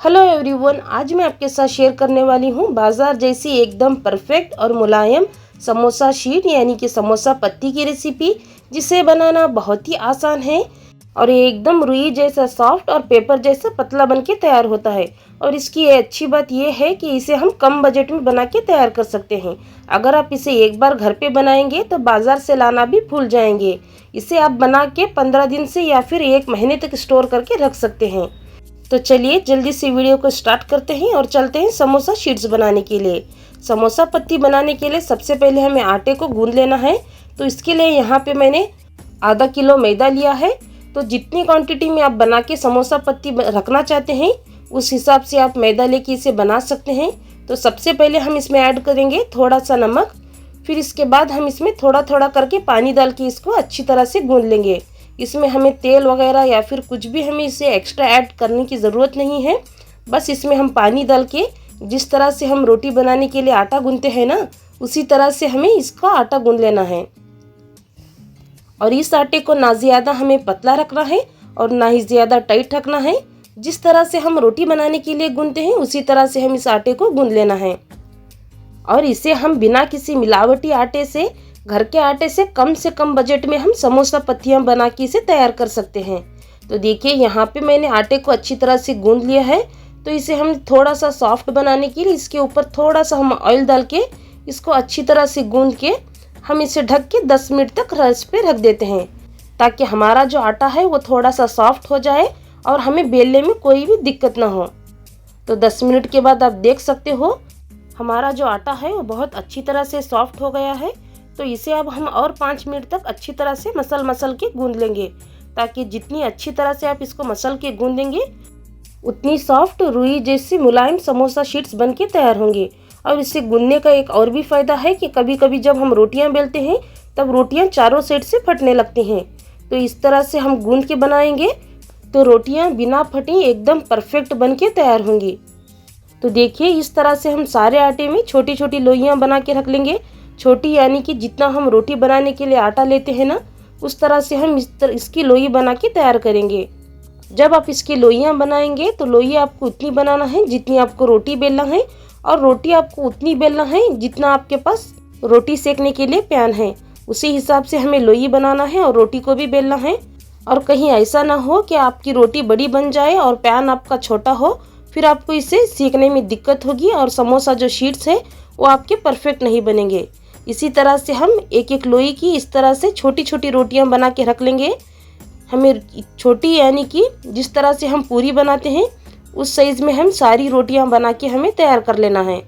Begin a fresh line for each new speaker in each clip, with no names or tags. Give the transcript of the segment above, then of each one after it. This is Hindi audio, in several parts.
हेलो एवरीवन, आज मैं आपके साथ शेयर करने वाली हूँ बाजार जैसी एकदम परफेक्ट और मुलायम समोसा शीट यानी कि समोसा पत्ती की रेसिपी, जिसे बनाना बहुत ही आसान है और ये एकदम रुई जैसा सॉफ्ट और पेपर जैसा पतला बनके तैयार होता है। और इसकी अच्छी बात यह है कि इसे हम कम बजट में बना के तैयार कर सकते हैं। अगर आप इसे एक बार घर पे बनाएंगे तो बाजार से लाना भी भूल जाएंगे। इसे आप बना के 15 दिन से या फिर 1 महीने तक स्टोर करके रख सकते हैं। तो चलिए जल्दी से वीडियो को स्टार्ट करते हैं और चलते हैं समोसा शीट्स बनाने के लिए। समोसा पत्ती बनाने के लिए सबसे पहले हमें आटे को गूंद लेना है। तो इसके लिए यहाँ पे मैंने आधा किलो मैदा लिया है। तो जितनी क्वांटिटी में आप बना के समोसा पत्ती रखना चाहते हैं उस हिसाब से आप मैदा लेके इसे बना सकते हैं। तो सबसे पहले हम इसमें ऐड करेंगे थोड़ा सा नमक, फिर इसके बाद हम इसमें थोड़ा थोड़ा करके पानी डाल के इसको अच्छी तरह से गूंद लेंगे। इसमें हमें तेल वगैरह या फिर कुछ भी हमें इसे एक्स्ट्रा ऐड करने की ज़रूरत नहीं है। बस इसमें हम पानी डाल के जिस तरह से हम रोटी बनाने के लिए आटा गूंथते हैं ना, उसी तरह से हमें इसका आटा गूंथ लेना है। और इस आटे को ना ज़्यादा हमें पतला रखना है और ना ही ज़्यादा टाइट रखना है। जिस तरह से हम रोटी बनाने के लिए गूंथते हैं उसी तरह से हम इस आटे को गूंथ लेना है। और इसे हम बिना किसी मिलावटी आटे से, घर के आटे से कम बजट में हम समोसा पत्तियां बना के इसे तैयार कर सकते हैं। तो देखिए यहाँ पे मैंने आटे को अच्छी तरह से गूंथ लिया है। तो इसे हम थोड़ा सा सॉफ्ट बनाने के लिए इसके ऊपर थोड़ा सा हम ऑयल डाल के इसको अच्छी तरह से गूंथ के हम इसे ढक के 10 मिनट तक रेस्ट पे रख देते हैं, ताकि हमारा जो आटा है वो थोड़ा सा सॉफ्ट हो जाए और हमें बेलने में कोई भी दिक्कत ना हो। तो 10 मिनट के बाद आप देख सकते हो हमारा जो आटा है वो बहुत अच्छी तरह से सॉफ्ट हो गया है। तो इसे अब हम और 5 मिनट तक अच्छी तरह से मसल के गूंथ लेंगे, ताकि जितनी अच्छी तरह से आप इसको मसल के गूंथेंगे उतनी सॉफ्ट रुई जैसी मुलायम समोसा शीट्स बन के तैयार होंगे। और इसे गूंथने का एक और भी फ़ायदा है कि कभी कभी जब हम रोटियां बेलते हैं तब रोटियां चारों साइड से फटने लगती हैं। तो इस तरह से हम गूंथ के बनाएंगे तो रोटियां बिना फटी एकदम परफेक्ट बन के तैयार होंगी। तो देखिए इस तरह से हम सारे आटे में छोटी छोटी लोइयाँ बना के रख लेंगे। छोटी यानी कि जितना हम रोटी बनाने के लिए आटा लेते हैं ना, उस तरह से हम इसकी लोई बना के तैयार करेंगे। जब आप इसकी लोइयाँ बनाएंगे तो लोई आपको उतनी बनाना है जितनी आपको रोटी बेलना है, और रोटी आपको उतनी बेलना है जितना आपके पास रोटी सेकने के लिए पैन है। उसी हिसाब से हमें लोई बनाना है और रोटी को भी बेलना है। और कहीं ऐसा ना हो कि आपकी रोटी बड़ी बन जाए और पैन आपका छोटा हो, फिर आपको इसे सेकने में दिक्कत होगी और समोसा जो शीट्स है वो आपके परफेक्ट नहीं बनेंगे। इसी तरह से हम एक एक लोई की इस तरह से छोटी छोटी रोटियां बना के रख लेंगे। हमें छोटी यानी कि जिस तरह से हम पूरी बनाते हैं उस साइज़ में हम सारी रोटियां बना के हमें तैयार कर लेना है।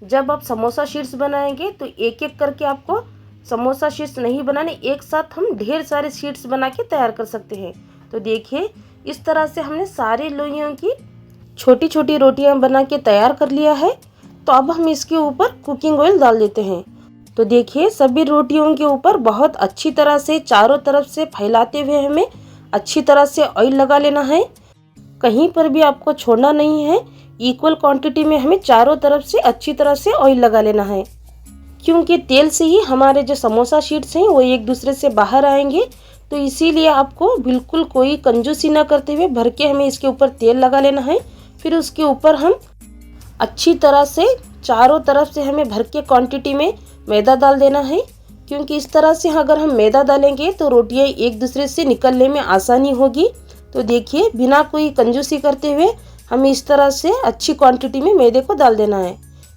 जब आप समोसा शीट्स बनाएंगे तो एक एक करके आपको समोसा शीट्स नहीं बनाने, एक साथ हम ढेर सारे शीट्स बना के तैयार कर सकते हैं। तो देखिए इस तरह से हमने सारी लोइयों की छोटी छोटी रोटियां बना के तैयार कर लिया है। तो अब हम इसके ऊपर कुकिंग ऑयल डाल देते हैं। तो देखिए सभी रोटियों के ऊपर बहुत अच्छी तरह से चारों तरफ से फैलाते हुए हमें अच्छी तरह से ऑयल लगा लेना है। कहीं पर भी आपको छोड़ना नहीं है। इक्वल क्वांटिटी में हमें चारों तरफ से अच्छी तरह से ऑयल लगा लेना है, क्योंकि तेल से ही हमारे जो समोसा शीट्स हैं वो एक दूसरे से बाहर आएंगे। तो इसीलिए आपको बिल्कुल कोई कंजूसी ना करते हुए भर के हमें इसके ऊपर तेल लगा लेना है। फिर उसके ऊपर हम अच्छी तरह से चारों तरफ से हमें भर के क्वांटिटी में मैदा डाल देना है, क्योंकि इस तरह से अगर हम मैदा डालेंगे तो रोटियां एक दूसरे से निकलने में आसानी होगी। तो देखिए बिना कोई कंजूसी करते हुए हमें इस तरह से अच्छी क्वांटिटी में मैदे को डाल देना है।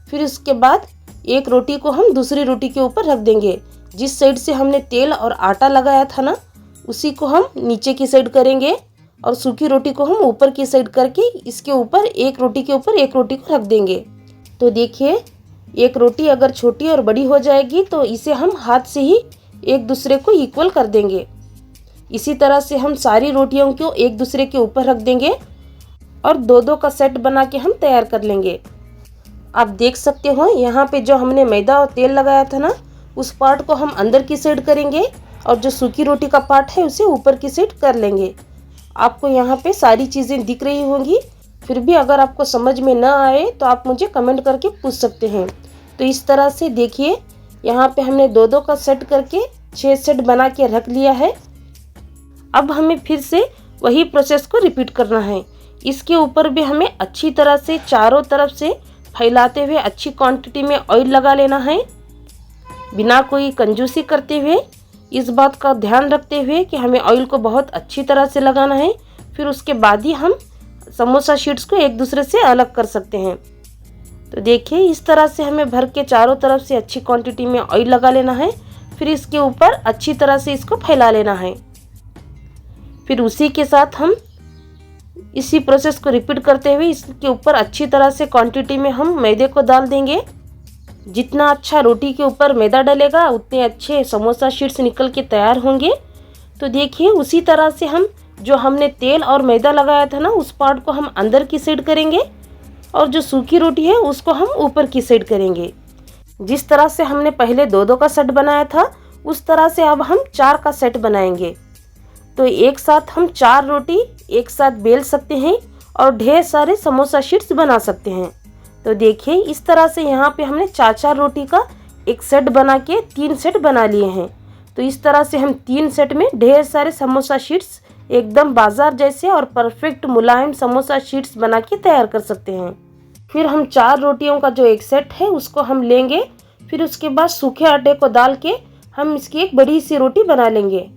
फिर उसके बाद एक रोटी को हम दूसरी रोटी के ऊपर रख देंगे। जिस साइड से हमने तेल और आटा लगाया था ना, उसी को हम नीचे की साइड करेंगे और सूखी रोटी को हम ऊपर की साइड करके इसके ऊपर एक रोटी के ऊपर एक रोटी को रख देंगे। तो देखिए एक रोटी अगर छोटी और बड़ी हो जाएगी तो इसे हम हाथ से ही एक दूसरे को इक्वल कर देंगे। इसी तरह से हम सारी रोटियों को एक दूसरे के ऊपर रख देंगे और दो दो का सेट बना के हम तैयार कर लेंगे। आप देख सकते हो यहाँ पे जो हमने मैदा और तेल लगाया था ना, उस पार्ट को हम अंदर की साइड करेंगे और जो सूखी रोटी का पार्ट है उसे ऊपर की साइड कर लेंगे। आपको यहाँ पे सारी चीज़ें दिख रही होंगी। फिर भी अगर आपको समझ में ना आए तो आप मुझे कमेंट करके पूछ सकते हैं। तो इस तरह से देखिए यहाँ पे हमने दो दो का सेट करके 6 सेट बना के रख लिया है। अब हमें फिर से वही प्रोसेस को रिपीट करना है। इसके ऊपर भी हमें अच्छी तरह से चारों तरफ से फैलाते हुए अच्छी क्वांटिटी में ऑयल लगा लेना है, बिना कोई कंजूसी करते हुए। इस बात का ध्यान रखते हुए कि हमें ऑयल को बहुत अच्छी तरह से लगाना है। फिर उसके बाद ही हम समोसा शीट्स को एक दूसरे से अलग कर सकते हैं। तो देखिए, इस तरह से हमें भर के चारों तरफ से अच्छी क्वांटिटी में ऑयल लगा लेना है। फिर इसके ऊपर अच्छी तरह से इसको फैला लेना है। फिर उसी के साथ हम इसी प्रोसेस को रिपीट करते हुए इसके ऊपर अच्छी तरह से क्वांटिटी में हम मैदे को डाल देंगे। जितना अच्छा रोटी के ऊपर मैदा डलेगा उतने अच्छे समोसा शीट्स निकल के तैयार होंगे। तो देखिए, उसी तरह से हम जो हमने तेल और मैदा लगाया था ना, उस पार्ट को हम अंदर की साइड करेंगे और जो सूखी रोटी है उसको हम ऊपर की साइड करेंगे। जिस तरह से हमने पहले 2-2 का सेट बनाया था, उस तरह से अब हम 4 का सेट बनाएंगे। तो एक साथ हम 4 रोटी एक साथ बेल सकते हैं और ढेर सारे समोसा शीट्स बना सकते हैं। तो देखिए, इस तरह से यहाँ पे हमने 4-4 रोटी का एक सेट बना के 3 सेट बना लिए हैं। तो इस तरह से हम 3 सेट में ढेर सारे समोसा शीट्स एकदम बाजार जैसे और परफेक्ट मुलायम समोसा शीट्स बना के तैयार कर सकते हैं। फिर हम 4 रोटियों का जो एक सेट है उसको हम लेंगे। फिर उसके बाद सूखे आटे को डाल के हम इसकी एक बड़ी सी रोटी बना लेंगे।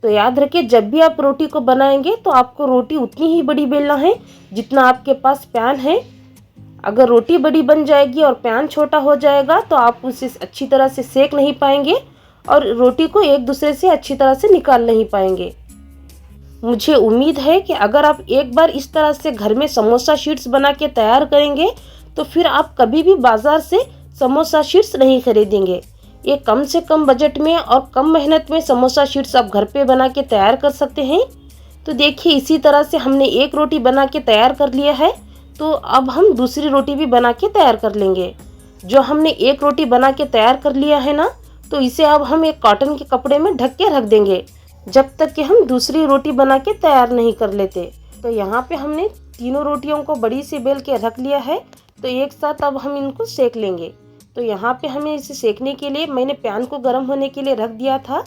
तो याद रखिए, जब भी आप रोटी को बनाएंगे तो आपको रोटी उतनी ही बड़ी बेलना है जितना आपके पास पैन है। अगर रोटी बड़ी बन जाएगी और पैन छोटा हो जाएगा तो आप उसे अच्छी तरह से सेक नहीं पाएंगे और रोटी को एक दूसरे से अच्छी तरह से निकाल नहीं पाएंगे। मुझे उम्मीद है कि अगर आप एक बार इस तरह से घर में समोसा शीट्स बना के तैयार करेंगे तो फिर आप कभी भी बाज़ार से समोसा शीट्स नहीं खरीदेंगे। ये कम से कम बजट में और कम मेहनत में समोसा शीट्स आप घर पे बना के तैयार कर सकते हैं। तो देखिए, इसी तरह से हमने एक रोटी बना के तैयार कर लिया है। तो अब हम दूसरी रोटी भी बना के तैयार कर लेंगे। जो हमने एक रोटी बना के तैयार कर लिया है ना, तो इसे अब हम एक कॉटन के कपड़े में ढक के रख देंगे जब तक कि हम दूसरी रोटी बना के तैयार नहीं कर लेते। तो यहाँ पे हमने तीनों रोटियों को बड़ी सी बेल के रख लिया है। तो एक साथ अब हम इनको सेक लेंगे। तो यहाँ पे हमें इसे सेकने के लिए मैंने पैन को गर्म होने के लिए रख दिया था।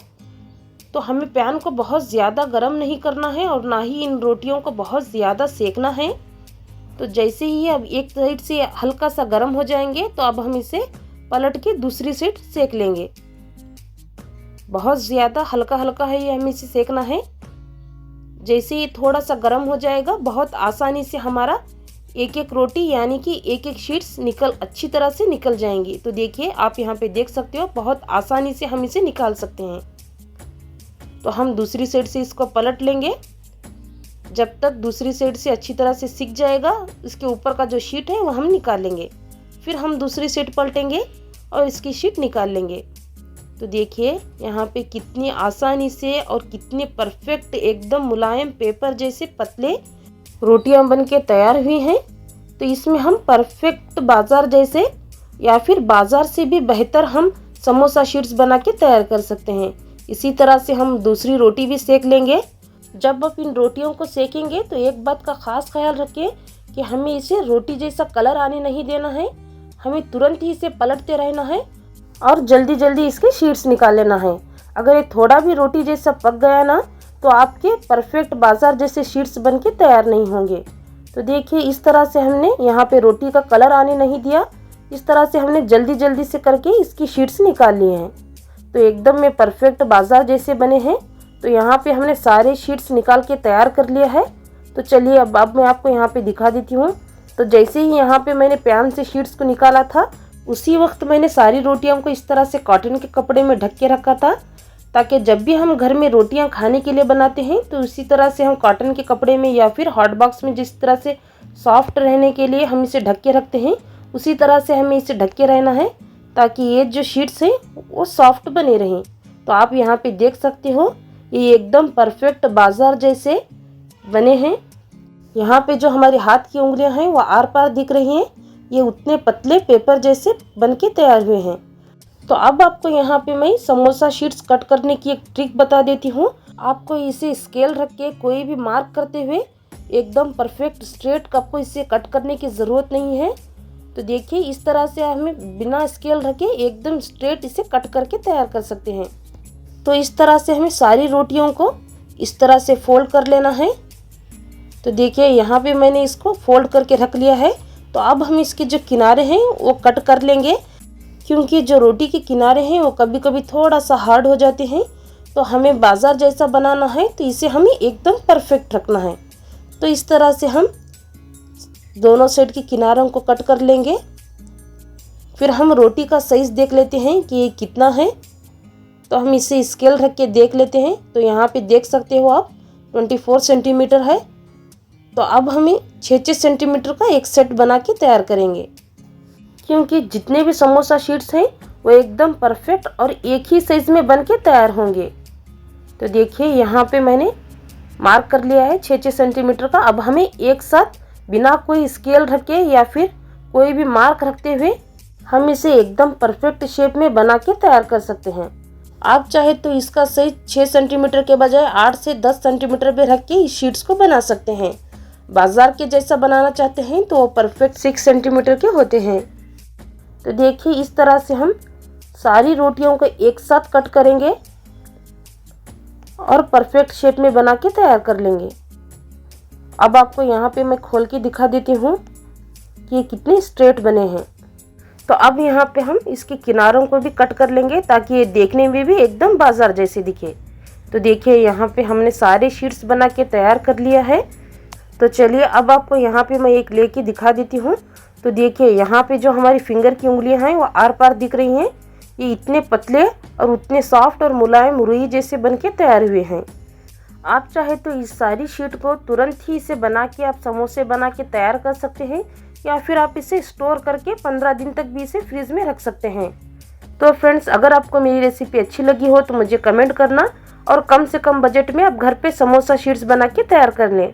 तो हमें पैन को बहुत ज़्यादा गर्म नहीं करना है और ना ही इन रोटियों को बहुत ज़्यादा सेकना है। तो जैसे ही अब एक साइड से हल्का सा गर्म हो जाएंगे तो अब हम इसे पलट के दूसरी साइड सेक लेंगे। बहुत ज़्यादा हल्का हल्का है ये हमें इसे सेकना है। जैसे ही थोड़ा सा गर्म हो जाएगा, बहुत आसानी से हमारा एक एक रोटी यानी कि एक एक शीट्स अच्छी तरह से निकल जाएंगी। तो देखिए, आप यहाँ पे देख सकते हो, बहुत आसानी से हम इसे निकाल सकते हैं। तो हम दूसरी साइड से इसको पलट लेंगे। जब तक दूसरी साइड से अच्छी तरह से सिक जाएगा, इसके ऊपर का जो शीट है वो हम निकाल लेंगे। फिर हम दूसरी साइड पलटेंगे और इसकी शीट निकाल लेंगे। तो देखिए, यहाँ पे कितनी आसानी से और कितने परफेक्ट एकदम मुलायम पेपर जैसे पतले रोटियां बन के तैयार हुई हैं। तो इसमें हम परफेक्ट बाज़ार जैसे या फिर बाज़ार से भी बेहतर हम समोसा शीट्स बना के तैयार कर सकते हैं। इसी तरह से हम दूसरी रोटी भी सेक लेंगे। जब आप इन रोटियों को सेकेंगे तो एक बात का ख़ास ख्याल रखें कि हमें इसे रोटी जैसा कलर आने नहीं देना है। हमें तुरंत ही इसे पलटते रहना है और जल्दी जल्दी इसके शीट्स निकाल लेना है। अगर ये थोड़ा भी रोटी जैसा पक गया ना, तो आपके परफेक्ट बाज़ार जैसे शीट्स बन के तैयार नहीं होंगे। तो देखिए, इस तरह से हमने यहाँ पे रोटी का कलर आने नहीं दिया। इस तरह से हमने जल्दी जल्दी से करके इसकी शीट्स निकाल लिए हैं। तो एकदम में परफेक्ट बाज़ार जैसे बने हैं। तो यहाँ पे हमने सारे शीट्स निकाल के तैयार कर लिया है। तो चलिए अब मैं आपको यहाँ पे दिखा देती हूँ। तो जैसे ही यहाँ पे मैंने पैन से शीट्स को निकाला था, उसी वक्त मैंने सारी रोटियों को इस तरह से कॉटन के कपड़े में ढक के रखा था, ताकि जब भी हम घर में रोटियां खाने के लिए बनाते हैं तो उसी तरह से हम कॉटन के कपड़े में या फिर हॉट बॉक्स में जिस तरह से सॉफ्ट रहने के लिए हम इसे ढक के रखते हैं, उसी तरह से हमें इसे ढक के रहना है ताकि ये जो शीट्स हैं वो सॉफ्ट बने रहें। तो आप यहाँ पे देख सकते हो, ये एकदम परफेक्ट बाज़ार जैसे बने हैं। यहाँ पे जो हमारे हाथ की उंगलियाँ हैं वो आर पार दिख रही हैं। ये उतने पतले पेपर जैसे बन के तैयार हुए हैं। तो अब आपको यहाँ पे मैं समोसा शीट्स कट करने की एक ट्रिक बता देती हूँ। आपको इसे स्केल रख के कोई भी मार्क करते हुए एकदम परफेक्ट स्ट्रेट आपको इसे कट करने की ज़रूरत नहीं है। तो देखिए, इस तरह से हमें बिना स्केल रखे एकदम स्ट्रेट इसे कट करके तैयार कर सकते हैं। तो इस तरह से हमें सारी रोटियों को इस तरह से फोल्ड कर लेना है। तो देखिए यहाँ पे मैंने इसको फोल्ड करके रख लिया है। तो अब हम इसके जो किनारे हैं वो कट कर लेंगे, क्योंकि जो रोटी के किनारे हैं वो कभी कभी थोड़ा सा हार्ड हो जाते हैं। तो हमें बाजार जैसा बनाना है तो इसे हमें एकदम परफेक्ट रखना है। तो इस तरह से हम दोनों साइड के किनारों को कट कर लेंगे। फिर हम रोटी का साइज देख लेते हैं कि ये कितना है। तो हम इसे स्केल रख के देख लेते हैं। तो यहाँ पे देख सकते हो आप 24 सेंटीमीटर है। तो अब हमें 6-6 सेंटीमीटर का एक सेट बना के तैयार करेंगे, क्योंकि जितने भी समोसा शीट्स हैं वो एकदम परफेक्ट और एक ही साइज में बन के तैयार होंगे। तो देखिए यहाँ पे मैंने मार्क कर लिया है 6-6 सेंटीमीटर का। अब हमें एक साथ बिना कोई स्केल रखे या फिर कोई भी मार्क रखते हुए हम इसे एकदम परफेक्ट शेप में बना के तैयार कर सकते हैं। आप चाहे तो इसका साइज 6 सेंटीमीटर के बजाय 8 से 10 सेंटीमीटर पे रख के इस शीट्स को बना सकते हैं। बाजार के जैसा बनाना चाहते हैं तो वो परफेक्ट 6 सेंटीमीटर के होते हैं। तो देखिए इस तरह से हम सारी रोटियों को एक साथ कट करेंगे और परफेक्ट शेप में बना के तैयार कर लेंगे। अब आपको यहाँ पे मैं खोल के दिखा देती हूँ कि ये कितने स्ट्रेट बने हैं। तो अब यहाँ पे हम इसके किनारों को भी कट कर लेंगे ताकि ये देखने में भी एकदम बाजार जैसे दिखे। तो देखिए यहाँ पे हमने सारे शीट्स बना के तैयार कर लिया है। तो चलिए अब आपको यहाँ पे मैं एक लेके दिखा देती हूँ। तो देखिए यहाँ पे जो हमारी फिंगर की उंगलियाँ हैं वो आर पार दिख रही हैं। ये इतने पतले और उतने सॉफ्ट और मुलायम रुई जैसे बन के तैयार हुए हैं। आप चाहे तो इस सारी शीट को तुरंत ही इसे बना के आप समोसे बना के तैयार कर सकते हैं, या फिर आप इसे स्टोर करके 15 दिन तक भी इसे फ्रिज में रख सकते हैं। तो फ्रेंड्स, अगर आपको मेरी रेसिपी अच्छी लगी हो तो मुझे कमेंट करना और कम से कम बजट में आप घर पे समोसा शीट्स बना के तैयार कर लें।